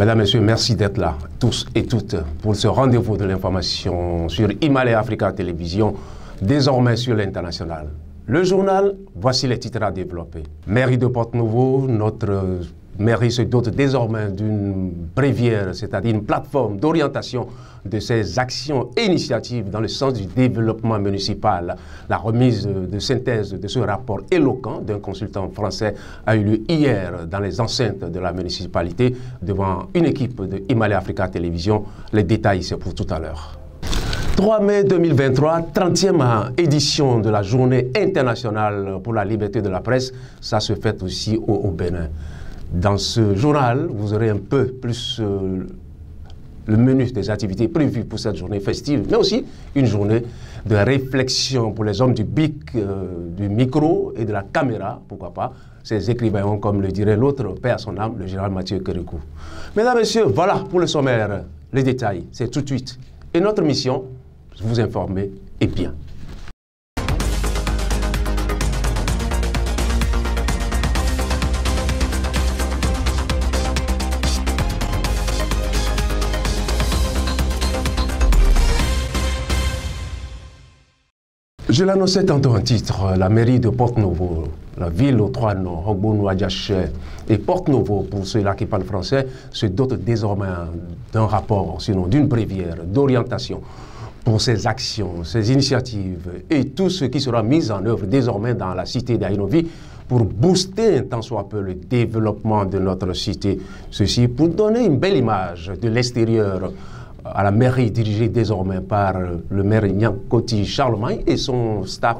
Mesdames, Messieurs, merci d'être là, tous et toutes, pour ce rendez-vous de l'information sur Himalaya Africa Télévision, désormais sur l'international. Le journal, voici les titres à développer. Mairie de Porto-Novo, notre mairie se dote désormais d'une bréviaire, c'est-à-dire une plateforme d'orientation de ses actions et initiatives dans le sens du développement municipal. La remise de synthèse de ce rapport éloquent d'un consultant français a eu lieu hier dans les enceintes de la municipalité devant une équipe de Himalaya Africa Télévision. Les détails, c'est pour tout à l'heure. 3 mai 2023, 30e édition de la Journée internationale pour la liberté de la presse. Ça se fait aussi au Bénin. Dans ce journal, vous aurez un peu plus le menu des activités prévues pour cette journée festive, mais aussi une journée de réflexion pour les hommes du BIC, du micro et de la caméra, pourquoi pas, ces écrivains, comme le dirait l'autre, paix à son âme, le général Mathieu Kérékou. Mesdames, Messieurs, voilà pour le sommaire. Les détails, c'est tout de suite. Et notre mission, vous informer et bien. Je l'annonçais tantôt en titre, la mairie de Porto-Novo, la ville aux trois noms, Hogbonou, Adjache et Porto-Novo, pour ceux-là qui parlent français, se dote désormais d'un rapport, sinon d'une bréviaire d'orientation pour ses actions, ses initiatives et tout ce qui sera mis en œuvre désormais dans la cité d'Aïnovi pour booster un tant soit peu le développement de notre cité. Ceci pour donner une belle image de l'extérieur à la mairie dirigée désormais par le maire Nyankoti Charlemagne et son staff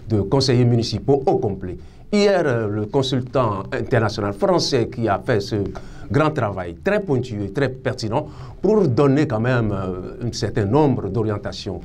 de conseillers municipaux au complet. Hier, le consultant international français qui a fait ce grand travail très pointu et très pertinent pour donner quand même un certain nombre d'orientations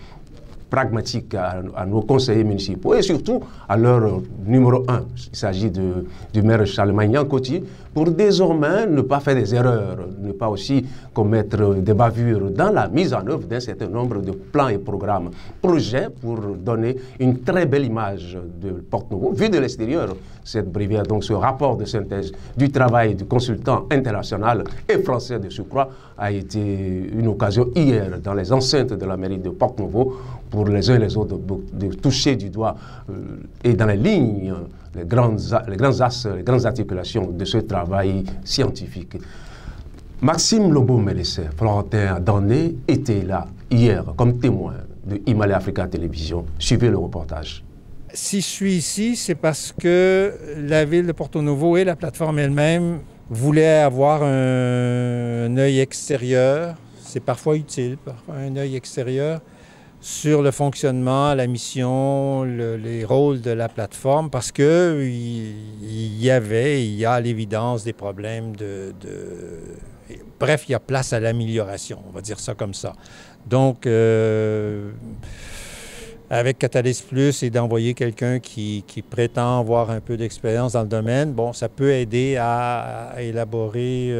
pragmatiques à nos conseillers municipaux et surtout à leur numéro 1. Il s'agit du maire Charlemagne Nyankoti pour désormais ne pas faire des erreurs, ne pas aussi commettre des bavures dans la mise en œuvre d'un certain nombre de plans et programmes, projets pour donner une très belle image de Porto-Novo, vu de l'extérieur. Cette bréviaire, donc ce rapport de synthèse du travail du consultant international et français de surcroît, a été une occasion hier dans les enceintes de la mairie de Porto-Novo pour les uns et les autres de toucher du doigt et dans les lignes les grands axes, les grandes articulations de ce travail scientifique. Maxime Lobo-Mélissé, Florentin Adorné, était là hier comme témoin de Himalaya Africa Télévision. Suivez le reportage. Si je suis ici, c'est parce que la ville de Porto-Novo et la plateforme elle-même voulaient avoir un œil extérieur. C'est parfois utile, parfois un œil extérieur sur le fonctionnement, la mission, les rôles de la plateforme, parce qu'il y a à l'évidence des problèmes Bref, il y a place à l'amélioration, on va dire ça comme ça. Donc, avec Catalyst Plus et d'envoyer quelqu'un qui prétend avoir un peu d'expérience dans le domaine, bon, ça peut aider à élaborer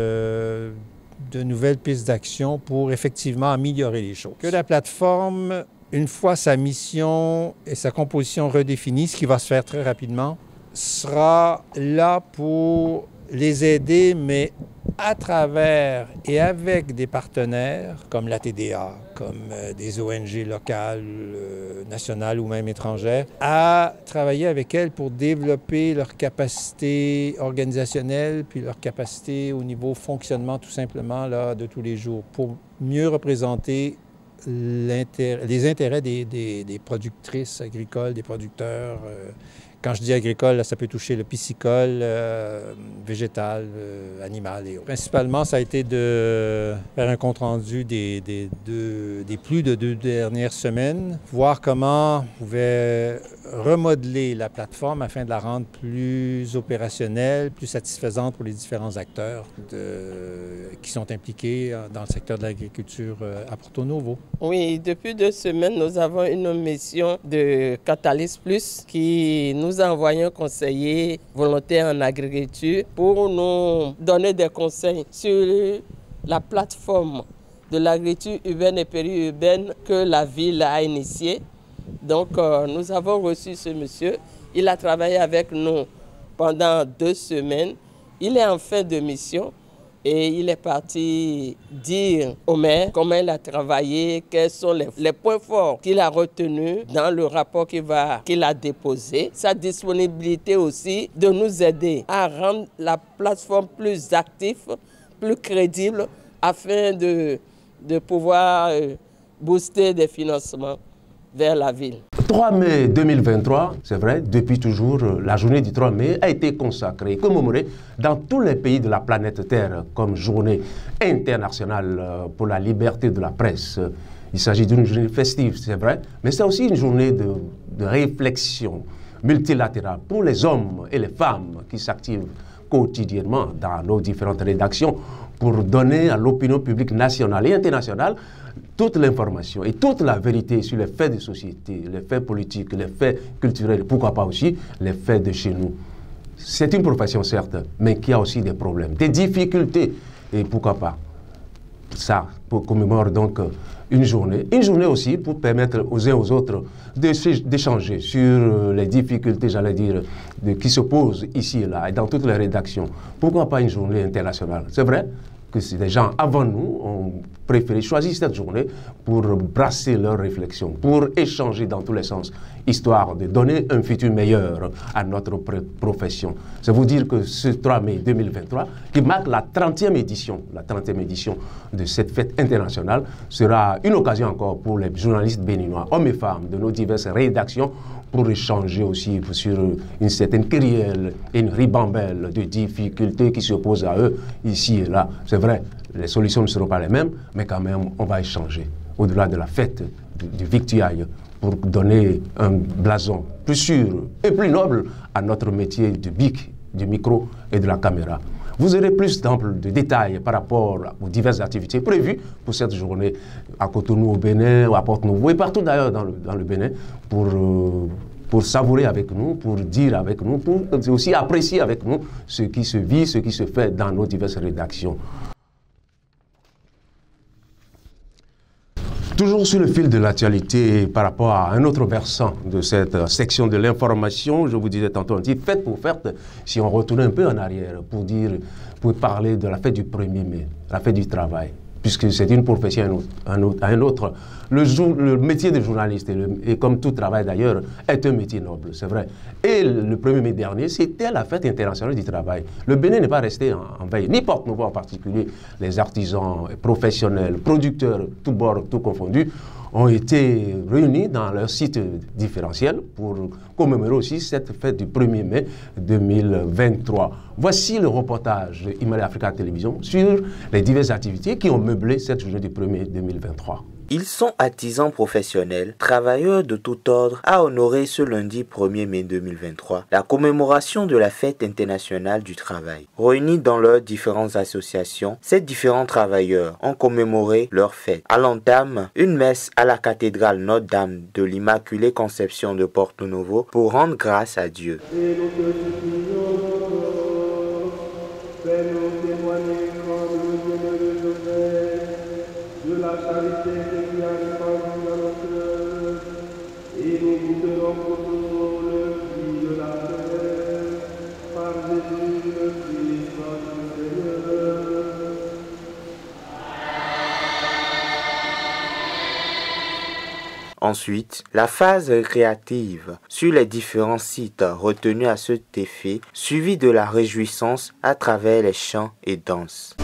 de nouvelles pistes d'action pour effectivement améliorer les choses. Que la plateforme, une fois sa mission et sa composition redéfinie, ce qui va se faire très rapidement, sera là pour les aider, mais à travers et avec des partenaires comme la TDA, comme des ONG locales, nationales ou même étrangères, à travailler avec elles pour développer leur capacité organisationnelle puis leur capacité au niveau fonctionnement tout simplement là, de tous les jours, pour mieux représenter les intérêts des productrices agricoles, des producteurs. Quand je dis agricole, là, ça peut toucher le piscicole, végétal, animal et autres. Principalement, ça a été de faire un compte-rendu des plus de 2 dernières semaines, voir comment on pouvait remodeler la plateforme afin de la rendre plus opérationnelle, plus satisfaisante pour les différents acteurs qui sont impliqués dans le secteur de l'agriculture à Porto-Novo. Oui, depuis 2 semaines, nous avons une mission de Catalyst Plus qui nous a envoyé un conseiller volontaire en agriculture pour nous donner des conseils sur la plateforme de l'agriculture urbaine et périurbaine que la ville a initiée. Donc, nous avons reçu ce monsieur. Il a travaillé avec nous pendant 2 semaines. Il est en fin de mission et il est parti dire au maire comment il a travaillé, quels sont les points forts qu'il a retenus dans le rapport qu'il a déposé. Sa disponibilité aussi de nous aider à rendre la plateforme plus active, plus crédible, afin de pouvoir booster des financements vers la ville. 3 mai 2023, c'est vrai, depuis toujours, la journée du 3 mai a été consacrée, commémorée dans tous les pays de la planète Terre comme journée internationale pour la liberté de la presse. Il s'agit d'une journée festive, c'est vrai, mais c'est aussi une journée de réflexion multilatérale pour les hommes et les femmes qui s'activent quotidiennement dans nos différentes rédactions pour donner à l'opinion publique nationale et internationale toute l'information et toute la vérité sur les faits de société, les faits politiques, les faits culturels, pourquoi pas aussi les faits de chez nous. C'est une profession certes, mais qui a aussi des problèmes, des difficultés, et pourquoi pas. Ça, pour commémorer donc une journée aussi pour permettre aux uns aux autres d'échanger sur les difficultés, j'allais dire, qui se posent ici et là, et dans toutes les rédactions. Pourquoi pas une journée internationale? C'est vrai que des gens avant nous ont préféré choisir cette journée pour brasser leurs réflexions, pour échanger dans tous les sens, histoire de donner un futur meilleur à notre profession. C'est vous dire que ce 3 mai 2023, qui marque la 30e édition de cette fête internationale, sera une occasion encore pour les journalistes béninois, hommes et femmes de nos diverses rédactions, pour échanger aussi sur une certaine kyrielle et une ribambelle de difficultés qui se posent à eux ici et là. C'est vrai, les solutions ne seront pas les mêmes, mais quand même, on va échanger au-delà de la fête du victuailles pour donner un blason plus sûr et plus noble à notre métier du bic, du micro et de la caméra. Vous aurez plus de détails par rapport aux diverses activités prévues pour cette journée à Cotonou, au Bénin, ou à Porte-Novo et partout d'ailleurs dans le Bénin pour savourer avec nous, pour dire avec nous, pour aussi apprécier avec nous ce qui se vit, ce qui se fait dans nos diverses rédactions. Toujours sur le fil de l'actualité, par rapport à un autre versant de cette section de l'information, je vous disais tantôt un titre, fête pour fête, si on retourne un peu en arrière pour parler de la fête du 1er mai, la fête du travail, puisque c'est une profession à un autre. Le métier de journaliste, et comme tout travail d'ailleurs, est un métier noble, c'est vrai. Et le 1er mai dernier, c'était la fête internationale du travail. Le Bénin n'est pas resté en veille, ni Porte-Novo en particulier. Les artisans, professionnels, producteurs, tous bords, tout confondus, ont été réunis dans leur site différentiel pour commémorer aussi cette fête du 1er mai 2023. Voici le reportage de Imale Africa Télévision sur les diverses activités qui ont meublé cette journée du 1er mai 2023. Ils sont artisans professionnels, travailleurs de tout ordre, à honorer ce lundi 1er mai 2023 la commémoration de la fête internationale du travail. Réunis dans leurs différentes associations, ces différents travailleurs ont commémoré leur fête. À l'entame, une messe à la cathédrale Notre-Dame de l'Immaculée Conception de Porto-Novo pour rendre grâce à Dieu. Ensuite, la phase récréative sur les différents sites retenus à cet effet, suivie de la réjouissance à travers les chants et danses.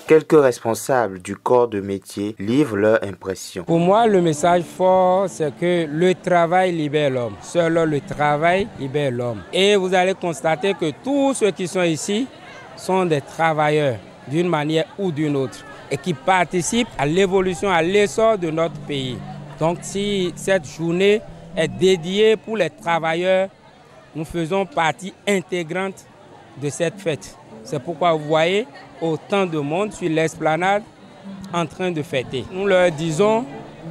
Quelques responsables du corps de métier livrent leur impression. Pour moi, le message fort, c'est que le travail libère l'homme. Seul le travail libère l'homme. Et vous allez constater que tous ceux qui sont ici sont des travailleurs d'une manière ou d'une autre et qui participent à l'évolution, à l'essor de notre pays. Donc si cette journée est dédiée pour les travailleurs, nous faisons partie intégrante de cette fête. C'est pourquoi vous voyez autant de monde sur l'esplanade en train de fêter. Nous leur disons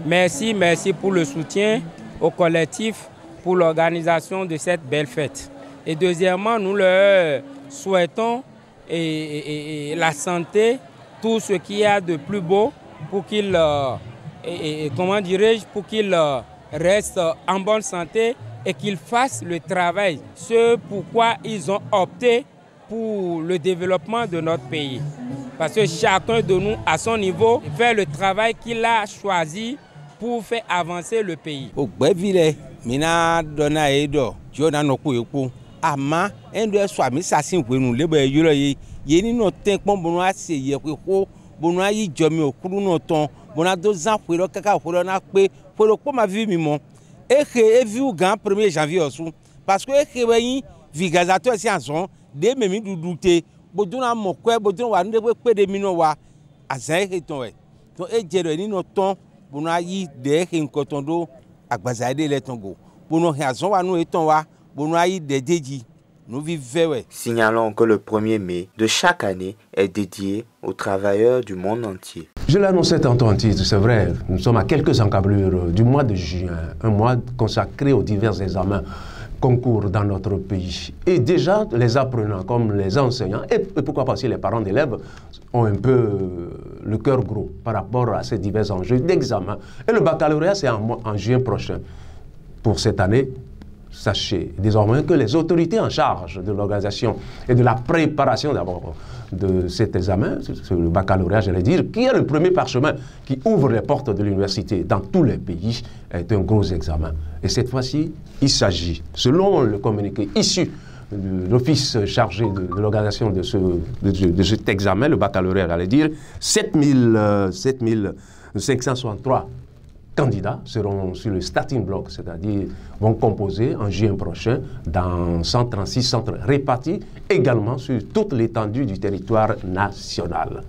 merci, merci pour le soutien au collectif pour l'organisation de cette belle fête. Et deuxièmement, nous leur souhaitons la santé, tout ce qu'il y a de plus beau pour qu'ils pour qu'ils restent en bonne santé et qu'ils fassent le travail, ce pourquoi ils ont opté pour le développement de notre pays. Parce que chacun de nous, à son niveau, fait le travail qu'il a choisi pour faire avancer le pays. Parce que de memi dudute boduna mokwe boduna wa ndebe pe de mino wa azan he ton e to e jero ni no ton bonu yi de he nkoton do agbaza de le tongo bonu he azon wa no e ton wa bonu yi de deji nous vivons. Signalons que le 1er mai de chaque année est dédié aux travailleurs du monde entier. Je l'annonçais tantôt en titre, c'est vrai, nous sommes à quelques encablures du mois de juin, un mois consacré aux divers examens concours dans notre pays. Et déjà, les apprenants comme les enseignants, et pourquoi pas aussi les parents d'élèves, ont un peu le cœur gros par rapport à ces divers enjeux d'examen. Et le baccalauréat, c'est en juin prochain. Pour cette année, sachez désormais que les autorités en charge de l'organisation et de la préparation d'abord de cet examen, le baccalauréat, j'allais dire, qui est le premier parchemin qui ouvre les portes de l'université dans tous les pays, est un gros examen. Et cette fois-ci, il s'agit, selon le communiqué issu de l'office chargé de l'organisation de cet examen, le baccalauréat, j'allais dire, 7563 candidats seront sur le starting block, c'est-à-dire vont composer en juin prochain dans 136 centres répartis également sur toute l'étendue du territoire national.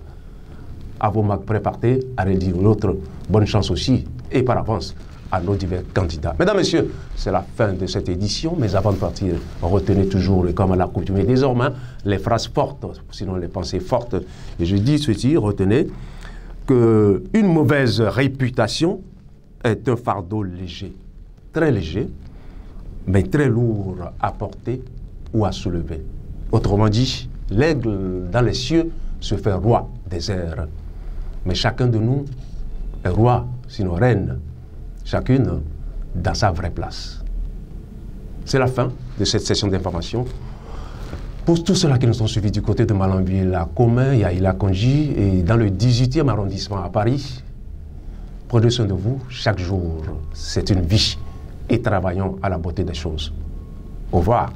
À vos marques préparées, à redire l'autre, bonne chance aussi et par avance à nos divers candidats. Mesdames, Messieurs, c'est la fin de cette édition, mais avant de partir, retenez toujours, comme à l'accoutumée désormais, les phrases fortes, sinon les pensées fortes. Et je dis ceci, retenez qu'une mauvaise réputation est un fardeau léger, mais très lourd à porter ou à soulever. Autrement dit, l'aigle dans les cieux se fait roi des airs. Mais chacun de nous est roi, sinon reine, chacune dans sa vraie place. C'est la fin de cette session d'information. Pour tous ceux-là qui nous ont suivis du côté de Malanville, à Commun, Yaïla Konji, et dans le 18e arrondissement à Paris, prenez soin de vous chaque jour, c'est une vie et travaillons à la beauté des choses. Au revoir.